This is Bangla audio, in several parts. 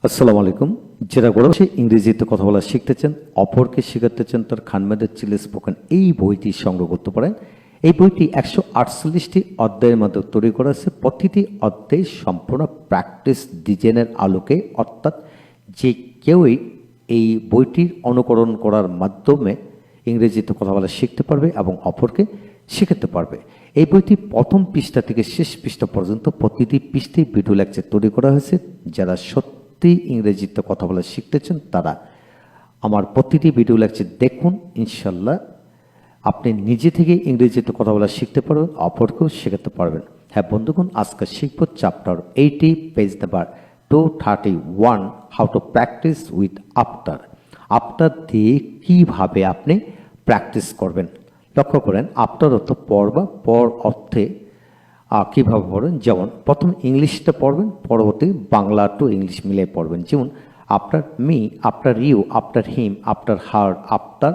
আসসালামু আলাইকুম। যারা বসে ইংরেজিতে কথা বলা শিখতে চান, অপরকে শেখাতে চান, তার খানমেদের চিলে স্পোকেন এই বইটি সংগ্রহ করতে পারেন। এই বইটি 148টি অধ্যায়ের মধ্যে তৈরি করা আছে। প্রতিটি অধ্যায় সম্পূর্ণ প্র্যাকটিস ডিজাইনের আলোকে, অর্থাৎ যে কেউই এই বইটির অনুকরণ করার মাধ্যমে ইংরেজিতে কথা বলা শিখতে পারবে এবং অপরকে শেখাতে পারবে। এই বইটি প্রথম পৃষ্ঠা থেকে শেষ পৃষ্ঠা পর্যন্ত প্রতিটি পৃষ্ঠায় ভিডিও লেকচার তৈরি করা হয়েছে। যারা সত্যি ইংরেজিতে কথা বলা শিখতে চান তারা আমার প্রতিটি ভিডিও লেকচার দেখুন। ইনশাল্লাহ আপনি নিজে থেকে ইংরেজিতে কথা বলা শিখতে পারবেন, অপরকেও শেখাতে পারবেন। হ্যাঁ বন্ধুগণ, আজকে শিখব chapter 80 page number 231, how to practice with after. After দিয়ে কীভাবে আপনি প্র্যাকটিস করবেন। লক্ষ্য করেন, আফটার অর্থ পর বা পর অর্থে কীভাবে পড়বেন। যেমন প্রথম ইংলিশটা পড়বেন, পরবর্তী বাংলা টু ইংলিশ মিলে পড়বেন। যেমন after me, after you, after him, after her, after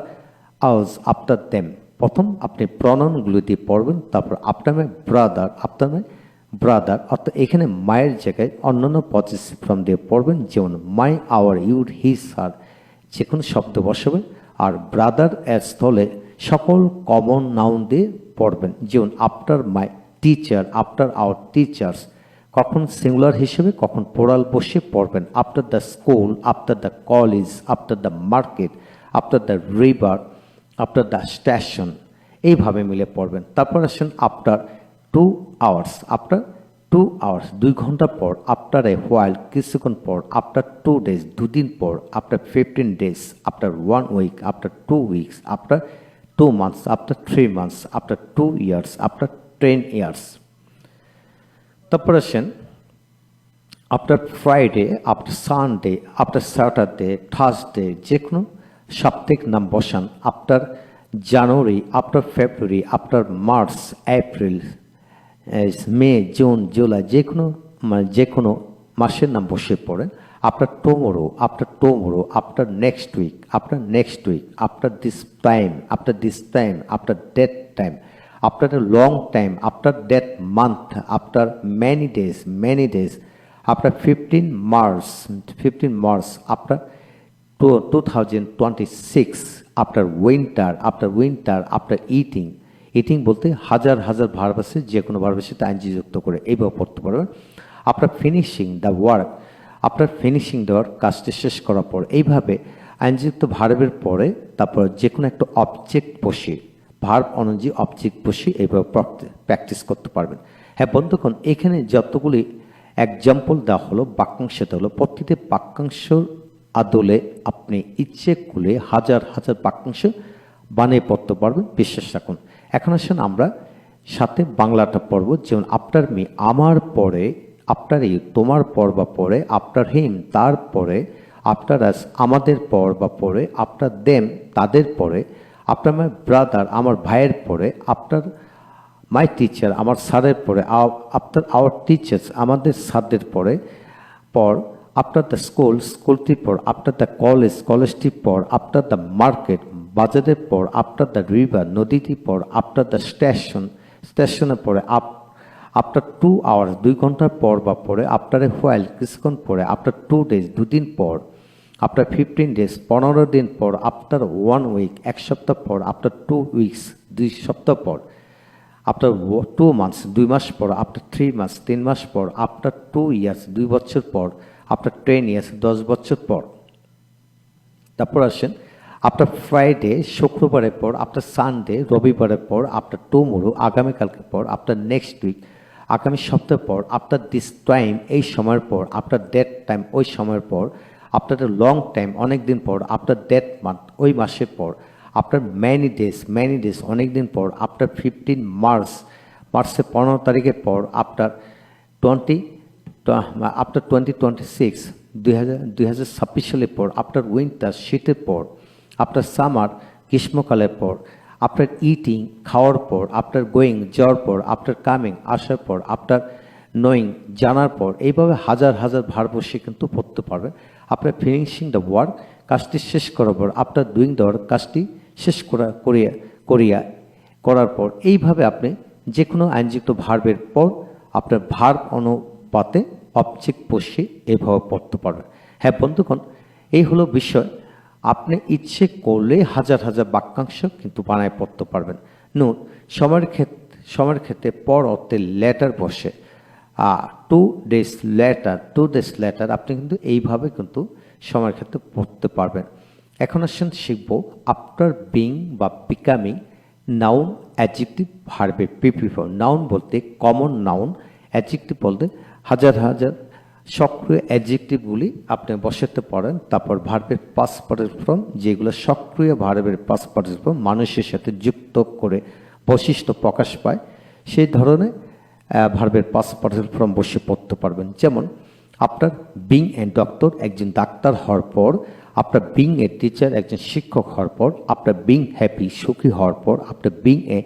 ours, after them. প্রথম আপনি প্রনাউনগুলো দিয়ে পড়বেন, তারপর after my brother, after my brother অর্থাৎ এখানে মায়ের জায়গায় অন্যান্য পজিটিভ ফর্ম দিয়ে পড়বেন। যেমন মাই, আওয়ার, ইউর, হিজ, হার যে কোনো শব্দ বসাবেন। আর ব্রাদার এর স্থলে সকল কমন নাউন দিয়ে পড়বেন। যেমন after my teacher, after our teachers, কখন সিঙ্গুলার হিসেবে কখন প্লুরাল বসে পড়বেন। After the school, after the college, after the market, after the river, after the station, এইভাবে মিলে পড়বেন। তারপর আসেন আফটার 2 আওয়ার্স, আফটার 2 আওয়ার্স 2 ঘন্টা পর, আফটার এ হোয়াইল কিছুক্ষণ পর, আফটার 2 ডেজ 2 দিন পর, after 15 days, after 1 week, after 2 weeks, after 2 months, after 3 months, after 2 years, after 10 years. তারপর আসেন after Friday, after Sunday, after Saturday, Thursday যে কোনো সাপ্তাহিক নাম বসান। After January, after February, after March, April, May, June, July যে কোনো মাসের নাম বসে পড়েন। After tomorrow, after tomorrow, after next week, after next week, after this time, after this time, after that time, after a long time, after that month, after many days, after 15 March, after 2026, after winter, after eating বলতে হাজার ভার্ব আছে, যে কোনো ভার্বের সাথে আইনজি যুক্ত করে এইভাবে পড়তে পারবেন। after finishing the work, after finishing the work কাজটি শেষ করার পর, এইভাবে আইনযুক্ত ভার্বের পরে তারপর যে কোনো একটা অবজেক্ট বসে, ভার্ব অনুযায়ী অবজেক্ট বসে এইভাবে প্র্যাকটিস করতে পারবেন। হ্যাঁ বন্ধুগণ, এখানে যতগুলি এক্সাম্পল দেওয়া হলো বাক্যাংশটা হলো, প্রতিটি বাক্যাংশর আদলে আপনি ইচ্ছে করলে হাজার বাক্যাংশ বানিয়ে পড়তে পারবেন, বিশ্বাস রাখুন। এখন আসেন আমরা সাথে বাংলাটা পড়ব। যেমন আফটার মি আমার পরে, আফটার ইউ তোমার পর বা পরে, আফটার হিম তার পরে, আফটার আস আমাদের পর বা পরে, আফটার দেম তাদের পরে, আফটার মাই ব্রাদার আমার ভাইয়ের পরে, আফটার মাই টিচার আমার স্যারের পরে, আফটার আওয়ার টিচার্স আমাদের স্যারদের পর, আফটার দ্য স্কুলটির পর, আফটার দ্য কলেজটির পর, আফটার দ্য মার্কেট বাজারের পর, আফটার দ্য রিভার নদীটির পর, আফটার দ্য স্টেশনের পরে, আফটার 2 আওয়ার্স 2 ঘন্টার পর বা পরে, আফটার এ হোয়াইল কিছুক্ষণ পরে, আফটার 2 ডেজ 2 দিন পর, আফটার 15 ডেজ 15 দিন পর, আফটার 1 উইক 1 সপ্তাহ পর, আফটার 2 উইকস 2 সপ্তাহ পর, আফটার 2 মান্থস 2 মাস পর, আফটার 3 মান্থস 3 মাস পর, আফটার 2 ইয়ার্স 2 বছর পর, আফটার 10 ইয়ার্স 10 বছর পর। তারপর আসেন আফটার ফ্রাইডে শুক্রবারের পর, আফটার সানডে রবিবারের পর, আফটার টুমোরো আগামীকালকে পর, আফটার নেক্সট উইক আগামী সপ্তাহ পর, আফটার দিস টাইম এই সময়ের পর, আফটার দ্যাট টাইম ওই সময়ের পর, আফটার এ লং টাইম অনেক দিন পর, আফটার দ্যাট মান্থ ওই মাসের পর, আফটার ম্যানি ডেজ অনেক দিন পর, আফটার 15 মার্চের 15 তারিখের পর, আফটার 2026 2026 সালের পর, আফটার উইন্টার শীতের পর, আফটার সামার গ্রীষ্মকালের পর, আফটার ইটিং খাওয়ার পর, আফটার গোয়িং যাওয়ার পর, আফটার কামিং আসার পর, আফটার নোয়িং জানার পর, এইভাবে হাজার ভার্ব বসে কিন্তু পড়তে পারবেন। আফটার ফিনিশিং দ্য ওয়ার্ক কাজটি শেষ করার পর, আফটার ডুইং দ্য ওয়ার্ক কাজটি শেষ করার পর, এইভাবে আপনি যে কোনো আইনযুক্ত ভার্বের পর আপনার ভার্ব অনুপাতে অবজেক্ট বসে এভাবে পড়তে পারবেন। হ্যাঁ বন্ধুগণ, এই হলো বিষয়। আপনি ইচ্ছে করলে হাজার হাজার বাক্যাংশ কিন্তু বানায় পড়তে পারবেন। নোট, সময়ের ক্ষেত্রে পর অর্থে লেটার বসে। 2 days later আপনি কিন্তু এইভাবে কিন্তু সময়ের ক্ষেত্রে পড়তে পারবেন। এখন আসেন শিখব আফটার বিং বা বিকামিং নাউন, অ্যাডজেক্টিভ, ভার্বে পিপি ফর্ম। নাউন বলতে কমন নাউন, অ্যাডজেক্টিভ বলতে হাজার হাজার সক্রিয় অ্যাডজেক্টিভগুলি আপনি বসাতে পারেন। তারপর ভার্বের পাস্ট পার্টিসিপল ফর্ম, যেগুলো সক্রিয় ভার্বের পাস্ট পার্টিসিপল ফর্ম মানুষের সাথে যুক্ত করে বৈশিষ্ট্য প্রকাশ পায়, সেই ধরনের ভার্বের পাস্ট পার্টিসিপল ফর্ম বসে পড়তে পারবেন। যেমন আফটার বিং এ ডক্টর, একজন ডাক্তার হওয়ার পর। আফটার বিং এ টিচার, একজন শিক্ষক হওয়ার পর। আফটার বিং হ্যাপি, সুখী হওয়ার পর। After being a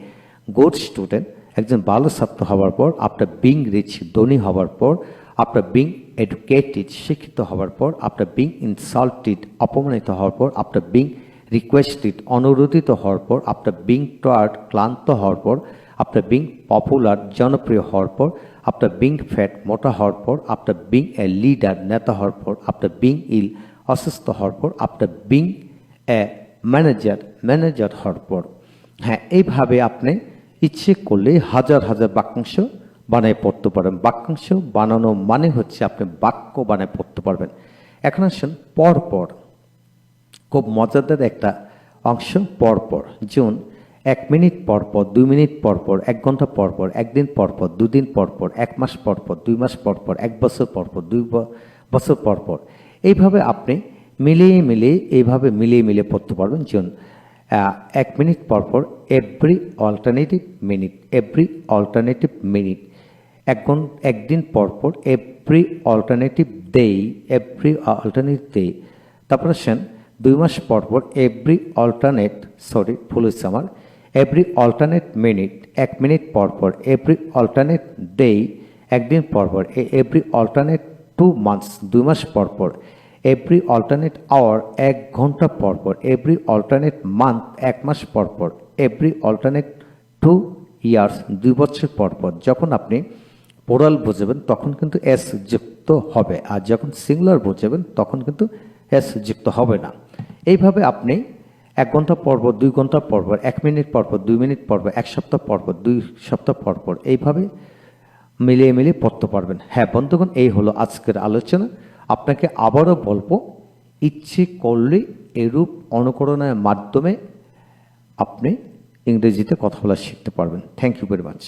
good student, একজন ভালো ছাত্র হওয়ার পর। আফটার বিং রিচ, ধনী হওয়ার পর। আফটার বিং এডুকেটেড, শিক্ষিত হওয়ার পর। আফটার বিং ইনসাল্টেড, অপমানিত হওয়ার পর। আফটার বিং রিকোয়েস্টেড, অনুরোধিত হওয়ার পর। আফটার বিং টায়ার্ড, ক্লান্ত হওয়ার পর। আফটার বিং পপুলার, জনপ্রিয় হওয়ার পর। আফটার বিং ফ্যাট, মোটা হওয়ার পর। আফটার বিং এ লিডার, নেতা হওয়ার পর। আফটার বিং ইল, অসুস্থ হওয়ার পর। আফটার বিং এ ম্যানেজার হওয়ার পর। হ্যাঁ, এইভাবে আপনি ইচ্ছে করলে হাজার হাজার বাক্যাংশ বানায় পড়তে পারেন। বাক্যাংশ বানানো মানে হচ্ছে আপনি বাক্য বানায় পড়তে পারবেন। এখন আসুন পরপর, খুব মজাদার একটা অংশ পরপর। যেমন 1 মিনিট পরপর, 2 মিনিট পরপর, 1 ঘন্টা পরপর, 1 দিন পরপর, 2 দিন পরপর, 1 মাস পরপর, 2 মাস পরপর, 1 বছর পরপর, 2 বছর পরপর। এইভাবে আপনি মিলিয়ে মিলিয়ে পড়তে পারবেন। যেমন 1 মিনিট পরপর, এভরি অল্টারনেটিভ মিনিট। 1 দিন পরপর, এভরি অল্টারনেটিভ ডে। তারপর আসেন 2 মাস পরপর, এভরি অল্টারনেট মিনিট। 1 মিনিট পরপর, এভরি অল্টারনেট ডে। 1 দিন পরপর, এভরি অল্টারনেট 2 মান্থস, 2 মাস পরপর। এভরি অল্টারনেট আওয়ার, 1 ঘন্টা পরপর। এভরি অল্টারনেট মান্থ, 1 মাস পরপর। এভরি অল্টারনেট 2 ইয়ার্স, 2 বছর পরপর। যখন আপনি প্লুরাল বোঝাবেন তখন কিন্তু এস যুক্ত হবে, আর যখন সিঙ্গুলার বোঝাবেন তখন কিন্তু এস যুক্ত হবে না। এইভাবে আপনি 1 ঘন্টা পরপর, 2 ঘন্টা পরপর, 1 মিনিট পরপর, 2 মিনিট পরপর, 1 সপ্তাহ পরপর, 2 সপ্তাহ পরপর এইভাবে মিলিয়ে পড়তে পারবেন। হ্যাঁ বন্ধুগণ, এই হলো আজকের আলোচনা। আপনাকে আবারও বলবো, ইচ্ছে করলে এরূপ অনুকরণের মাধ্যমে আপনি ইংরেজিতে কথা বলা শিখতে পারবেন। Thank you very much.